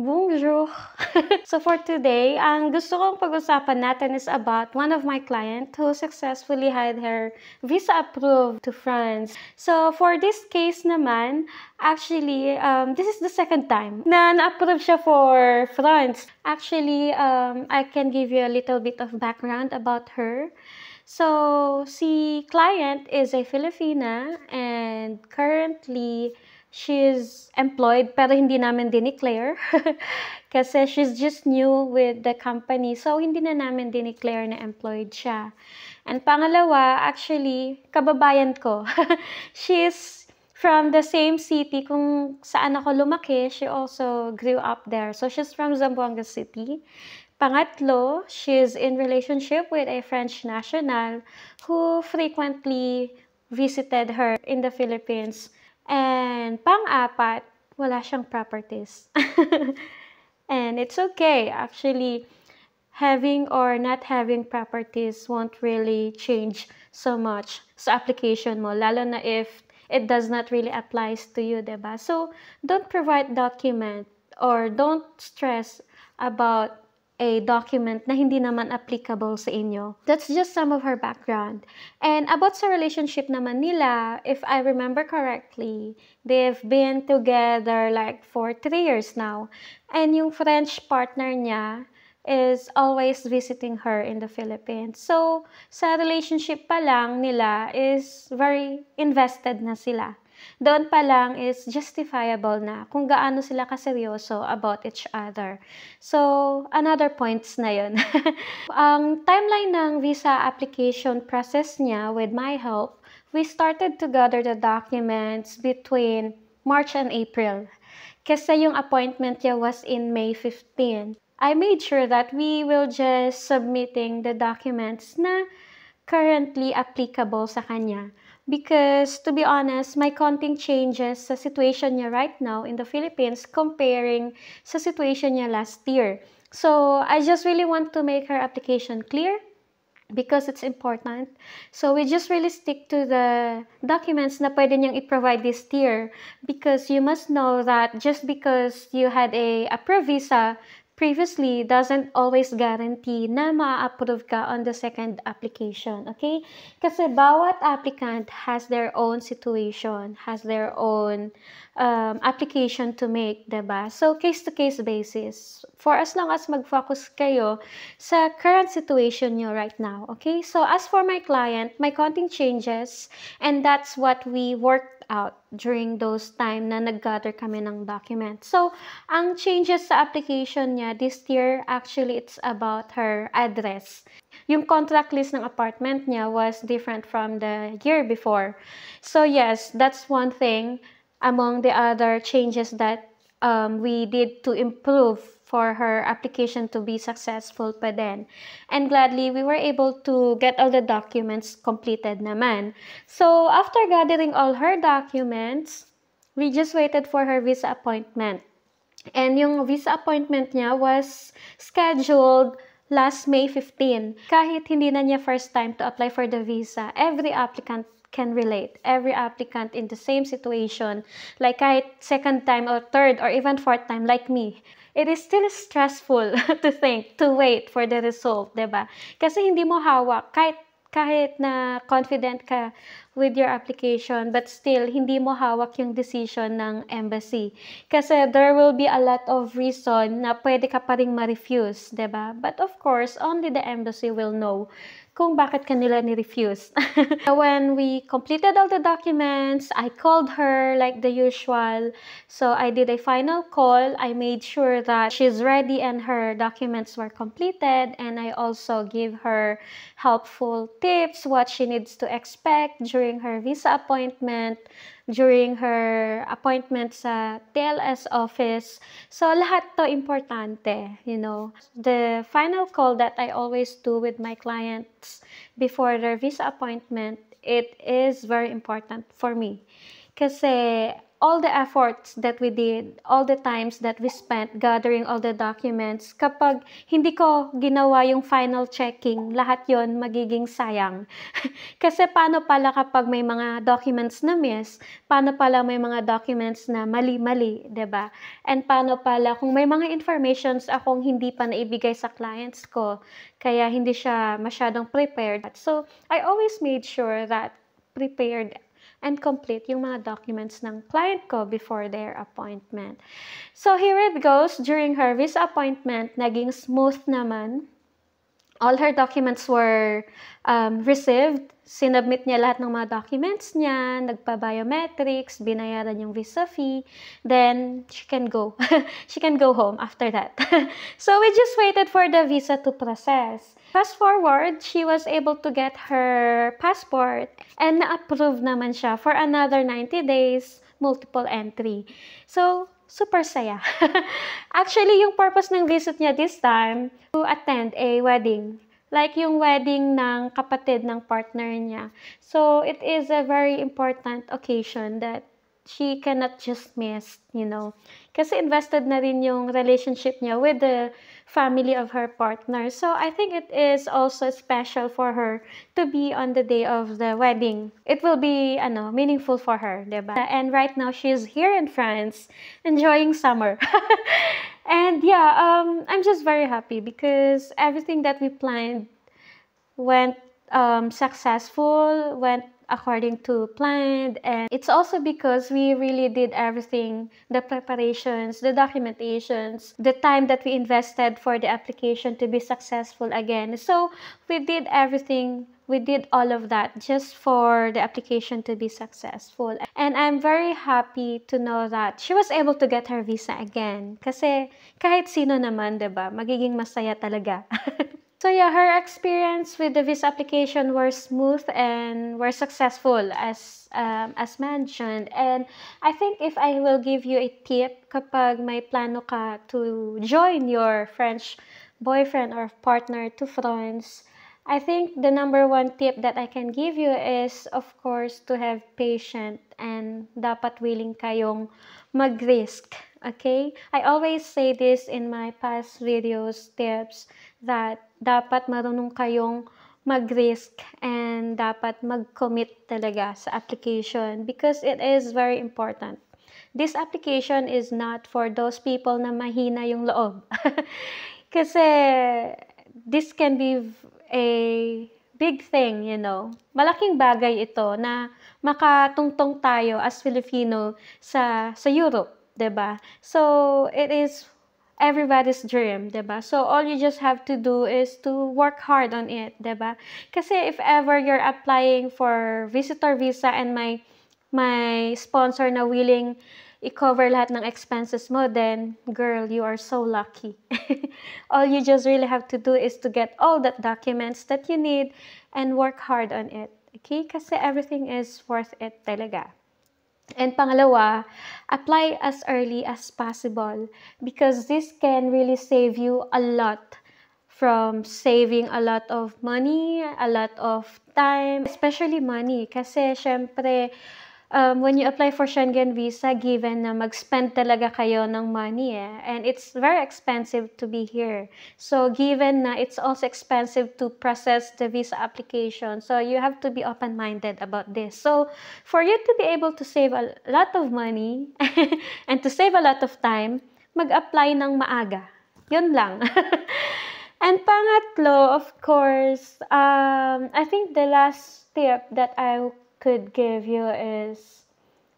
Bonjour! So for today, ang gusto kong pag-usapan natin is about one of my client who successfully had her visa approved to France. So for this case naman, actually, this is the second time na na-approve siya for France. Actually, I can give you a little bit of background about her. So, si client is a Filipina and currently she's employed pero hindi namin dineclare kasi she's just new with the company. So, hindi na namin dineclare na employed siya. And pangalawa, actually, kababayan ko. She's from the same city kung saan ako lumaki. She also grew up there. So, she's from Zamboanga City. Pangatlo, she's in relationship with a French national who frequently visited her in the Philippines. And pang-apat, wala siyang properties. And it's okay. Actually, having or not having properties won't really change so much sa application mo, lalo na if it does not really applies to you, diba? So, don't provide document or don't stress about a document na hindi naman applicable sa inyo. That's just some of her background. And about sa relationship naman nila, if I remember correctly, they've been together like for 3 years now. And yung French partner niya is always visiting her in the Philippines. So, sa relationship pa lang nila is very invested na sila. Doon pa lang is justifiable na kung gaano sila kaseryoso about each other. So, another points na yun. Ang timeline ng visa application process niya with my help, we started to gather the documents between March and April. Kasi yung appointment niya was in May 15. I made sure that we will just submitting the documents na currently applicable sa kanya. Because, to be honest, may konting changes sa situation niya right now in the Philippines comparing sa situation niya last year. So, I just really want to make her application clear because it's important. So, we just really stick to the documents na pwede niyang i-provide this year because you must know that just because you had a approved visa previously doesn't always guarantee na ma-approve ka on the second application, okay? Kasi bawat applicant has their own situation, has their own application to make, diba? So, case-to-case basis. For as long as mag-focus kayo sa current situation nyo right now, okay? So, as for my client, may konting changes and that's what we worked out during those time na nag-gather kami ng document. So, ang changes sa application niya this year, actually, it's about her address. Yung contract list ng apartment niya was different from the year before. So, yes, that's one thing among the other changes that we did to improve for her application to be successful pa din. And gladly, we were able to get all the documents completed naman. So, after gathering all her documents, we just waited for her visa appointment. And yung visa appointment niya was scheduled last May 15. Kahit hindi na niya first time to apply for the visa, every applicant can relate. Every applicant in the same situation, like kahit second time or third or even fourth time like me, it is still stressful to wait for the result, diba? Kasi hindi mo hawak, kahit na confident ka with your application, but still, hindi mo hawak yung decision ng embassy. Kasi there will be a lot of reason na pwede ka pa ring ma-refuse, diba? But of course, only the embassy will know kung bakit kanila ni-refuse. When we completed all the documents, I called her like the usual. So, I did a final call. I made sure that she's ready and her documents were completed. And I also give her helpful tips, what she needs to expect during her visa appointment, during her appointment sa TLS office. So, lahat to importante, you know. The final call that I always do with my clients before their visa appointment, it is very important for me. Kasi all the efforts that we did, all the times that we spent gathering all the documents, kapag hindi ko ginawa yung final checking, lahat yon magiging sayang. Kasi paano pala kapag may mga documents na miss, paano pala may mga documents na mali-mali, 'di ba? And paano pala kung may mga informations akong hindi pa naibigay sa clients ko, kaya hindi siya masyadong prepared. So, I always made sure that prepared and complete yung mga documents ng client ko before their appointment. So, here it goes. During her visa appointment, naging smooth naman. All her documents were received. Sinubmit niya lahat ng mga documents niya, nagpa-biometrics, binayaran yung visa fee, then she can go. She can go home after that. So, we just waited for the visa to process. Fast forward, she was able to get her passport and na-approve naman siya for another 90 days, multiple entry. So, super saya. Actually, yung purpose ng visit niya this time, to attend a wedding. Like yung wedding ng kapatid ng partner niya. So, it is a very important occasion that she cannot just miss, you know. Kasi invested na rin yung relationship niya with the family of her partner. So, I think it is also special for her to be on the day of the wedding. It will be, meaningful for her, diba? And right now, she's here in France, enjoying summer. And yeah, I'm just very happy because everything that we planned went successful, went according to planned, and it's also because we really did everything, the preparations, the documentations, the time that we invested for the application to be successful again. So we did everything, we did all of that just for the application to be successful. And I'm very happy to know that she was able to get her visa again. Kasi kahit sino naman, diba, magiging masaya talaga. So yeah, her experience with the visa application were smooth and were successful as mentioned. And I think if I will give you a tip kapag may plano ka to join your French boyfriend or partner to France, I think the number one tip that I can give you is, of course, to have patience and dapat willing kayong mag-risk. Okay? I always say this in my past videos, tips, that dapat marunong kayong mag-risk and dapat mag-commit talaga sa application because it is very important. This application is not for those people na mahina yung loob. Kasi this can be a big thing, you know. Malaking bagay ito na makatungtong tayo as Filipino sa Europe, 'di ba? So it is everybody's dream, 'di ba? So all you just have to do is to work hard on it, 'di ba? Kasi if ever you're applying for visitor visa and may sponsor na willing i-cover lahat ng expenses mo, then girl, you are so lucky. All you just really have to do is to get all that documents that you need and work hard on it. Okay? Kasi everything is worth it talaga. And pangalawa, apply as early as possible because this can really save you a lot from saving a lot of money, a lot of time, especially money. Kasi syempre, when you apply for Schengen visa, given na mag-spend talaga kayo ng money and it's very expensive to be here. So given na it's also expensive to process the visa application, so you have to be open-minded about this. So for you to be able to save a lot of money and to save a lot of time, mag-apply ng maaga. Yun lang. And pangatlo, of course, I think the last tip that I could give you is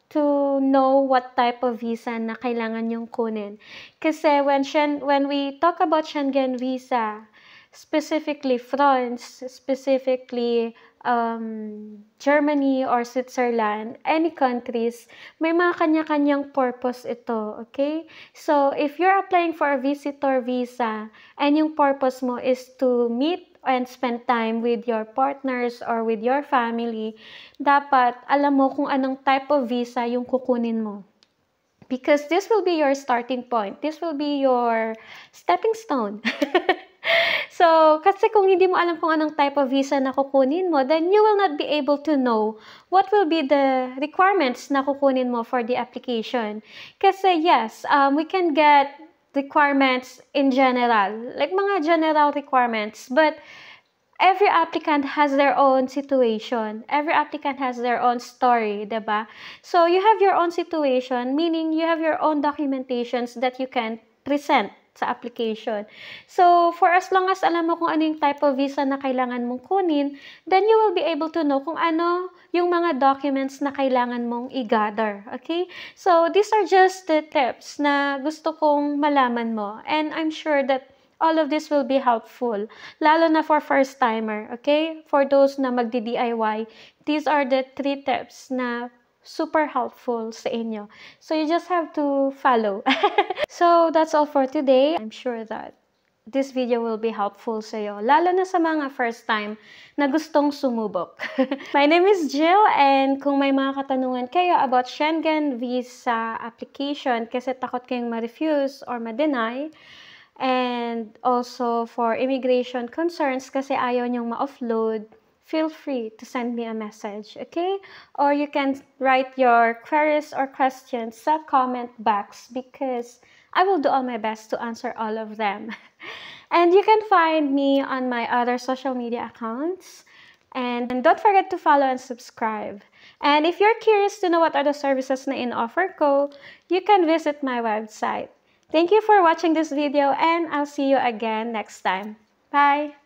to know what type of visa na kailangan yung kunin. Kasi when we talk about Schengen visa, specifically France, specifically Germany or Switzerland, any countries, may mga kanya-kanyang purpose ito, okay? So, if you're applying for a visitor visa and yung purpose mo is to meet and spend time with your partners or with your family, dapat alam mo kung anong type of visa yung kukunin mo. Because this will be your starting point. This will be your stepping stone. So, kasi kung hindi mo alam kung anong type of visa na kukunin mo, then you will not be able to know what will be the requirements na kukunin mo for the application. Kasi yes, we can get requirements in general, like mga general requirements, but every applicant has their own situation. Every applicant has their own story, diba? So, you have your own situation, meaning you have your own documentations that you can present sa application. So, for as long as alam mo kung ano yung type of visa na kailangan mong kunin, then you will be able to know kung ano yung mga documents na kailangan mong i-gather. Okay? So, these are just the tips na gusto kong malaman mo. And I'm sure that all of this will be helpful, lalo na for first-timer, okay? For those na magdi-DIY, these are the 3 tips na super helpful sa inyo. So, you just have to follow. So, that's all for today. I'm sure that this video will be helpful sa iyo, lalo na sa mga first time na gustong sumubok. My name is Jill, and kung may mga katanungan kayo about Schengen visa application kasi takot kayong ma-refuse or ma-deny, and also for immigration concerns kasi ayaw niyong ma-offload, feel free to send me a message, okay? Or you can write your queries or questions sa comment box because I will do all my best to answer all of them. And you can find me on my other social media accounts. And don't forget to follow and subscribe. And if you're curious to know what are the services na in-offer ko, you can visit my website. Thank you for watching this video, and I'll see you again next time. Bye!